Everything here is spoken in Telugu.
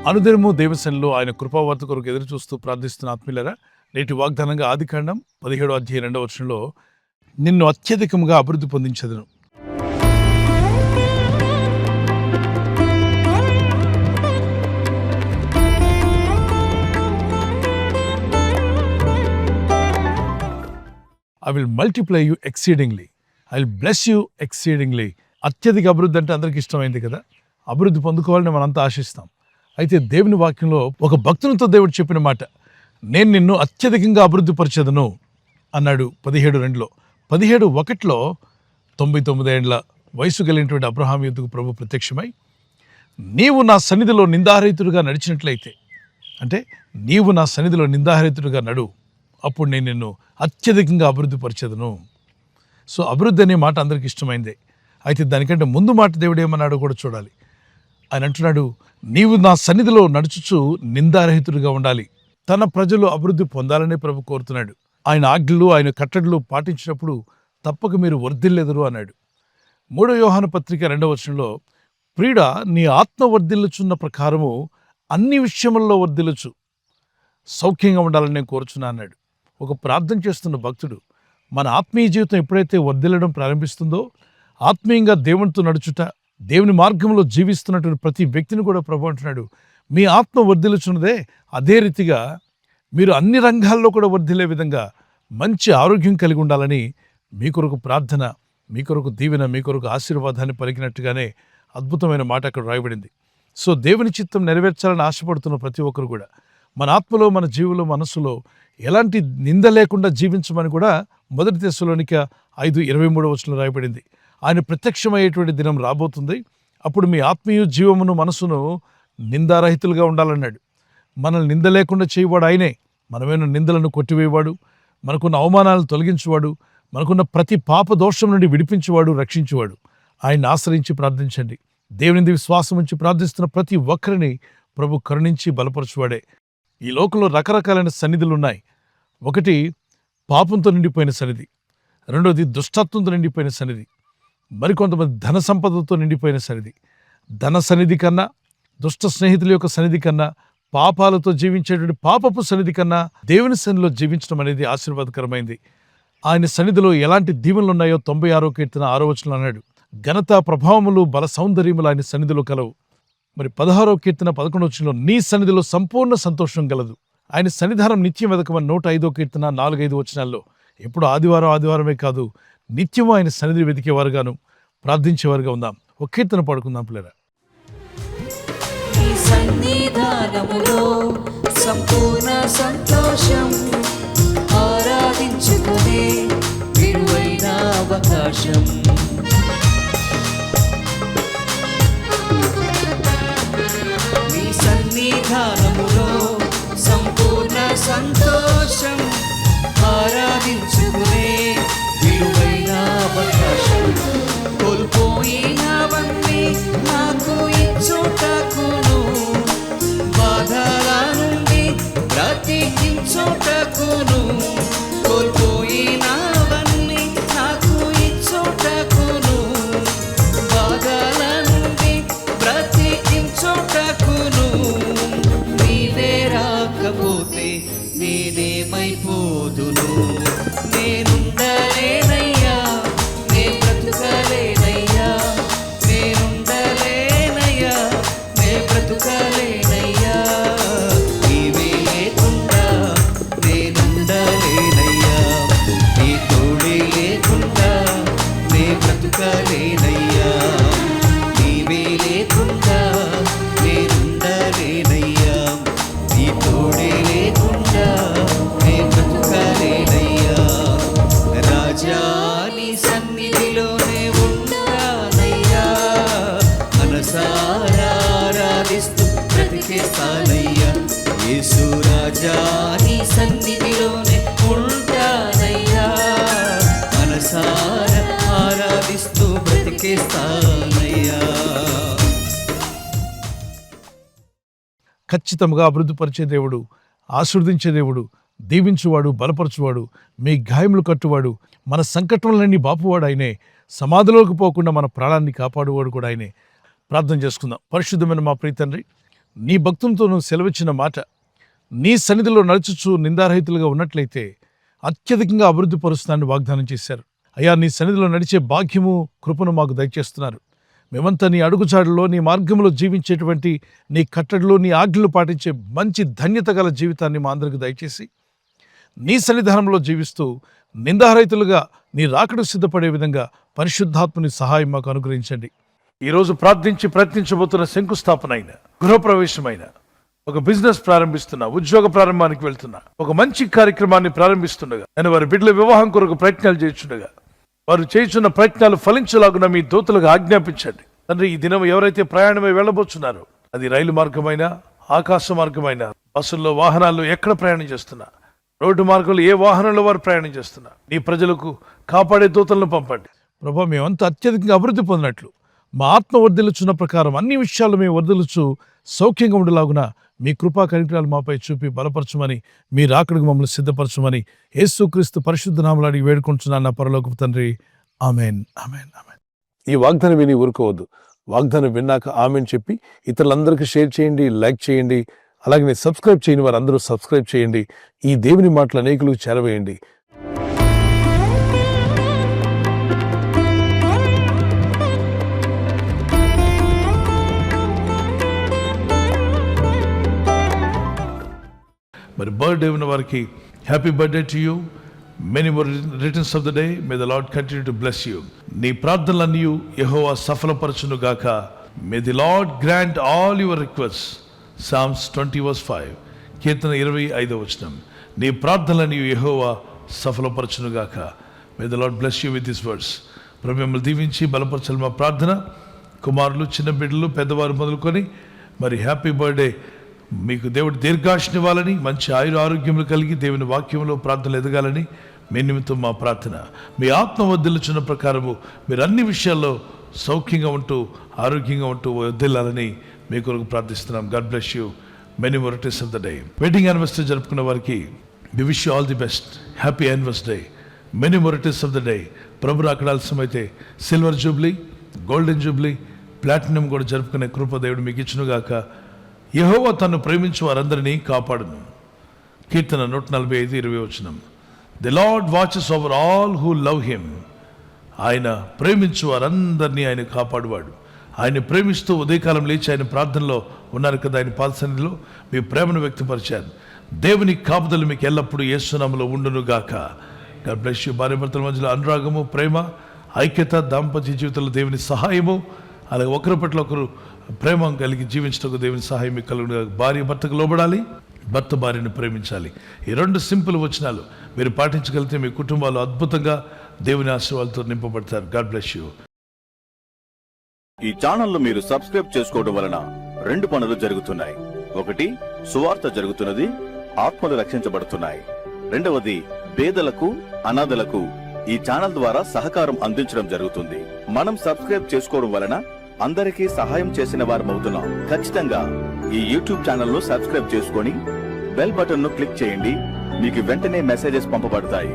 అనుదినము దేవసనలో ఆయన కృపావార్త కొరకు ఎదురు చూస్తూ ప్రార్థిస్తున్న ఆత్మీయులారా, నేటి వాగ్దానంగా ఆదికాండం 17వ అధ్యాయం 2వ వచనంలో నిన్ను అత్యధికంగా అభివృద్ధి పొందించెదను. I will multiply you exceedingly, I will bless you exceedingly. అత్యధిక అభివృద్ధి అంటే అందరికి ఇష్టమైంది కదా. అభివృద్ధి పొందుకోవాలని మనంతా ఆశిస్తాం. అయితే దేవుని వాక్యంలో ఒక భక్తునితో దేవుడు చెప్పిన మాట, నేను నిన్ను అత్యధికంగా అభివృద్ధి పరిచేదను అన్నాడు 17:2. 17:1 99 ఏండ్ల వయసు కలిగినటువంటి అబ్రహాం యుద్ధకు ప్రభు ప్రత్యక్షమై, నీవు నా సన్నిధిలో నిందారహితుడిగా నడిచినట్లయితే, అంటే నీవు నా సన్నిధిలో నిందారహితుడిగా నడు, అప్పుడు నేను నిన్ను అత్యధికంగా అభివృద్ధి పరిచేదను. సో అభివృద్ధి అనే మాట అందరికి ఇష్టమైందే. అయితే దానికంటే ముందు మాట దేవుడు ఏమన్నాడో కూడా చూడాలి. ఆయన అంటున్నాడు, నీవు నా సన్నిధిలో నడుచుచు నిందారహితుడిగా ఉండాలి. తన ప్రజలు అభివృద్ధి పొందాలనే ప్రభు కోరుతున్నాడు. ఆయన ఆజ్ఞలు, ఆయన కట్టడలు పాటించినప్పుడు తప్పక మీరు వర్ధిల్లెదరు అన్నాడు. 3వ యోహాను పత్రిక 2వ వచనంలో, ప్రియుడా, నీ ఆత్మ వర్ధిల్లుచున్న ప్రకారము అన్ని విషయముల్లో వర్ధిల్లుచు, సౌఖ్యంగా ఉండాలని నేను కోరుచున్నా అన్నాడు. ఒక ప్రార్థన చేస్తున్న భక్తుడు మన ఆత్మీయ జీవితం ఎప్పుడైతే వర్ధిల్లడం ప్రారంభిస్తుందో, ఆత్మీయంగా దేవునితో నడుచుట, దేవుని మార్గంలో జీవిస్తున్నటువంటి ప్రతి వ్యక్తిని కూడా ప్రభు అంటున్నాడు, మీ ఆత్మ వర్ధిల్లుచున్నదే, అదే రీతిగా మీరు అన్ని రంగాల్లో కూడా వర్ధిల్లే విధంగా మంచి ఆరోగ్యం కలిగి ఉండాలని మీ కొరకు ప్రార్థన, మీ కొరకు దీవెన, మీ కొరకు ఆశీర్వాదాన్ని పలికినట్టుగానే అద్భుతమైన మాట అక్కడ రాయబడింది. సో దేవుని చిత్తం నెరవేర్చాలని ఆశపడుతున్న ప్రతి ఒక్కరు కూడా మన ఆత్మలో, మన జీవులో, మనస్సులో ఎలాంటి నింద లేకుండా జీవించమని కూడా 1 తెస్సలోనిక 5:23 రాయబడింది. ఆయన ప్రత్యక్షమయ్యేటువంటి దినం రాబోతుంది. అప్పుడు మీ ఆత్మీయ జీవమును, మనసును నిందారహితులుగా ఉండాలన్నాడు. మనల్ని నింద లేకుండా చేయవాడు ఆయనే. మనమైన నిందలను కొట్టివేయవాడు, మనకున్న అవమానాలను తొలగించేవాడు, మనకున్న ప్రతి పాప దోషం నుండి విడిపించేవాడు, రక్షించేవాడు. ఆయన్ని ఆశ్రయించి ప్రార్థించండి. దేవుని విశ్వాసం ఉంచి ప్రార్థిస్తున్న ప్రతి ఒక్కరిని ప్రభు కరుణించి బలపరచువాడే. ఈ లోకంలో రకరకాలైన సన్నిధులు ఉన్నాయి. ఒకటి పాపంతో నిండిపోయిన సన్నిధి, రెండోది దుష్టత్వంతో నిండిపోయిన సన్నిధి, మరికొంతమంది ధన సంపదతో నిండిపోయిన సన్నిధి. ధన సన్నిధి కన్నా, దుష్ట స్నేహితుల యొక్క సన్నిధి కన్నా, పాపాలతో జీవించేటువంటి పాపపు సన్నిధి కన్నా దేవుని సన్నిధిలో జీవించడం అనేది ఆశీర్వాదకరమైంది. ఆయన సన్నిధిలో ఎలాంటి దీవెనలు ఉన్నాయో 96వ కీర్తన 6వ వచనం అన్నాడు. ఘనత, ప్రభావములు, బల, సౌందర్యములు ఆయన సన్నిధిలో కలవు. మరి 16వ కీర్తన 11వ వచనంలో, నీ సన్నిధిలో సంపూర్ణ సంతోషం గలదు. ఆయన సన్నిధానం నిత్యం వెదకమని 105వ కీర్తన 4-5 వచనాల్లో, ఎప్పుడు ఆదివారమే కాదు, నిత్యము ఆయన సన్నిధి వెతికేవారుగాను, ప్రార్థించేవారుగా ఉందాం. ఒక కీర్తన పాడుకుందాం పిల్లరా. సన్నిధానములో సంపూర్ణ సంతోషం, ఆరాధించుకునే విలువైన అవకాశం. నీ సన్నిధానములో సంపూర్ణ సంతోషం, ఆరాధించుకునే విలువైన అవకాశం. కోల్పోయినవన్నీ నాకు ఇచ్చుటకును, బాధల నుండి బ్రతికించుటకును. కోల్పోయినవన్నీ నాకు ఇచ్చుటకును, బాధల నుండి బ్రతికించుటకును. నీవే రాకపోతే నేనేమైపోదును. నేనుండలేనయ్యా, నే బ్రతుకలేనయ్యా, నేనుండలేనయ్యా, నే బ్రతుకలేనయ్యా. నీవే లేకుండా నేనుండలేనయ్యా, నీ తోడే లేకుండా నే బ్రతుకలేనయ్యా. నీవే లేకుండా నేనుండలేనయ్యా, నీ తోడే లేకుండా నే బ్రతుకలేనయ్యా. రాజా, నీ సన్నిధిలోనే ఉంటానయ్యా, మనసారా ఆరాధిస్తూ బ్రతికేస్తానయ్యా. యేసు రాజా, నీ సన్నిధిలోనే ఉంటానయ్యా, మనసారా ఆరాధిస్తూ బ్రతికేస్తానయ్యా. ఖచ్చితంగా అభివృద్ధిపరిచే దేవుడు, ఆశీర్వదించే దేవుడు, దీవించువాడు, బలపరచువాడు, మీ గాయములు కట్టువాడు, మన సంకటములన్నీ బాపువాడు ఆయనే. సమాధిలోకి పోకుండా మన ప్రాణాన్ని కాపాడువాడు కూడా ఆయనే. ప్రార్థన చేసుకుందాం. పరిశుద్ధమైన మా ప్రియ తండ్రి, నీ భక్తులతో నువ్వు సెలవిచ్చిన మాట నీ సన్నిధిలో నడుచుచు నిందారహితులుగా ఉన్నట్లయితే అత్యధికంగా అభివృద్ధి పరుస్తానని వాగ్దానం చేశారు. అయ్యా, నీ సన్నిధిలో నడిచే భాగ్యము కృపను మాకు దయచేస్తున్నారు. మేమంతా నీ అడుగుజాడలో నీ మార్గంలో జీవించేటువంటి నీ కట్టడిలో నీ ఆజ్ఞలు పాటించే మంచి ధన్యత గల జీవితాన్ని మా అందరికి దయచేసి నీ సన్నిధానంలో జీవిస్తూ నిందారహితులుగా నీ రాకడకు సిద్ధపడే విధంగా పరిశుద్ధాత్మని సహాయం మాకు అనుగ్రహించండి. ఈరోజు ప్రార్థించి ప్రయత్నించబోతున్న శంకుస్థాపన అయిన, గృహప్రవేశమైన, ఒక బిజినెస్ ప్రారంభిస్తున్నా, ఉద్యోగ ప్రారంభానికి వెళ్తున్నా, ఒక మంచి కార్యక్రమాన్ని ప్రారంభిస్తుండగా, నేను వారి బిడ్డల వివాహం కొరకు ప్రయత్నాలు చేస్తుండగా వారు చేస్తున్న ప్రయత్నాలు ఫలించలాగున మీ దూతలకు ఆజ్ఞాపించండి. తండ్రి, ఈ దినం ఎవరైతే ప్రయాణమై వెళ్ళబోతున్నారో, అది రైలు మార్గమైనా, ఆకాశ మార్గమైనా, బస్సుల్లో, వాహనాల్లో ఎక్కడ ప్రయాణం చేస్తున్నా, రోడ్డు మార్గంలో ఏ వాహనంలో వారు ప్రయాణం చేస్తున్నా, నీ ప్రజలకు కాపాడే దూతలను పంపండి. ప్రభా, మేమంతా అత్యధికంగా అభివృద్ధి పొందినట్లు మా ఆత్మ వర్ధిల్లుచున్న ప్రకారం అన్ని విషయాలు మేము వర్ధిల్లుచు సౌఖ్యంగా ఉండేలాగున మీ కృపా కనికరాలు మాపై చూపి బలపరచమని, మీ రాకడకు మమ్మల్ని సిద్ధపరచమని యేసుక్రీస్తు పరిశుద్ధ నామములో అడిగి వేడుకుంటున్నాను నా పరలోకపు తండ్రి. Amen, amen, amen. ఈ వాగ్దానం విని ఊరుకోవద్దు. వాగ్దానం విన్నాక ఆమెన్ చెప్పి ఇతరులందరికీ షేర్ చేయండి, లైక్ చేయండి. అలాగే సబ్స్క్రైబ్ చేయని వారు అందరూ సబ్స్క్రైబ్ చేయండి. ఈ దేవుని మాటలు అనేకులకు చేరవేయండి. మరి బర్త్డే ఉన్న వారికి happy birthday to you. Many more returns of the day. May the lord continue to bless you. నీ ప్రార్థనలన్నీ యెహోవా సఫలపరచును గాక. May the lord grant all your request. Psalms 20:5. కీర్తన 25. నీ ప్రార్థనలన్నీ యెహోవా సఫలపరచును గాక. May the lord bless you with this words. ప్రభు మిమ్మల్ని దీవించి బలపరచాలి మా ప్రార్థన. కుమారులు, చిన్న బిడ్డలు, పెద్దవారు మొదలుకొని మరి హ్యాపీ బర్త్డే. మీకు దేవుడు దీర్ఘాయుష్నివ్వాలని, మంచి ఆరోగ్యములు కలిగి దేవుని వాక్యంలో ప్రార్థనలు ఎదగాలని మీ నిమిత్తం మా ప్రార్థన. మీ ఆత్మ వర్ధిల్లుచున్న ప్రకారము మీరు అన్ని విషయాల్లో సౌఖ్యంగా ఉంటూ ఆరోగ్యంగా ఉంటూ వర్ధిల్లాలని మీ కొరకు ప్రార్థిస్తున్నాం. God bless you. Many more returns of the day. Wedding anniversary జరుపుకున్న వారికి we wish you all the best. Happy anniversary. Many more returns of the day. ప్రభు రాకడ ఆలస్యమైతే silver jubilee, golden jubilee, platinum కూడా జరుపుకునే కృప దేవుడు మీకు ఇచ్చునుగాక. యెహోవా తన్ను ప్రేమించు వారందరినీ కాపాడును. కీర్తన 145:20. The lord watches over all who love him. ఆయన ప్రేమించు వారందరినీ ఆయన కాపాడువాడు. ఆయన ప్రేమిస్తూ ఉదయకాలం లేచి ఆయన ప్రార్థనలో ఉన్నారు కదా, ఆయన పాదసన్నిధిలో మీ ప్రేమను వ్యక్తపరిచారు. దేవుని కాపుదలు మీకు ఎల్లప్పుడూ యేసు నామములో ఉండును గాక. God bless you. భార్యాభర్తల మధ్యలో అనురాగము, ప్రేమ, ఐక్యత, దాంపత్య జీవితంలో దేవుని సహాయము, అలాగే ఒకరి పట్ల ఒకరు ప్రేమ కలిగి జీవించటకు దేవుని సహాయం మీకు కలుగును. భార్య భర్తకు లోబడాలి, భర్త భార్యను ప్రేమించాలి. ఈ 2 సింపుల్ వచనాలు మీరు పాటించగలిగితే మీ కుటుంబాలు అద్భుతంగా దేవుని ఆశీర్వాదాలతో నింపబడతారు. God bless you. ఈ ఛానల్ను మీరు సబ్స్క్రైబ్ చేసుకోవడం వలన 2 పనులు జరుగుతున్నాయి. ఒకటి, సువార్త జరుగుతున్నది, ఆత్మలు రక్షించబడుతున్నాయి. రెండవది, పేదలకు, అనాథలకు ఈ ఛానల్ ద్వారా సహకారం అందించడం జరుగుతుంది. మనం సబ్స్క్రైబ్ చేసుకోవడం వలన అందరికీ సహాయం చేసిన వారమవుతున్నాం. ఖచ్చితంగా ఈ యూట్యూబ్ ఛానల్ ను సబ్స్క్రైబ్ చేసుకొని బెల్ బటన్ ను క్లిక్ చేయండి. మీకు వెంటనే మెసేజెస్ పంపబడతాయి.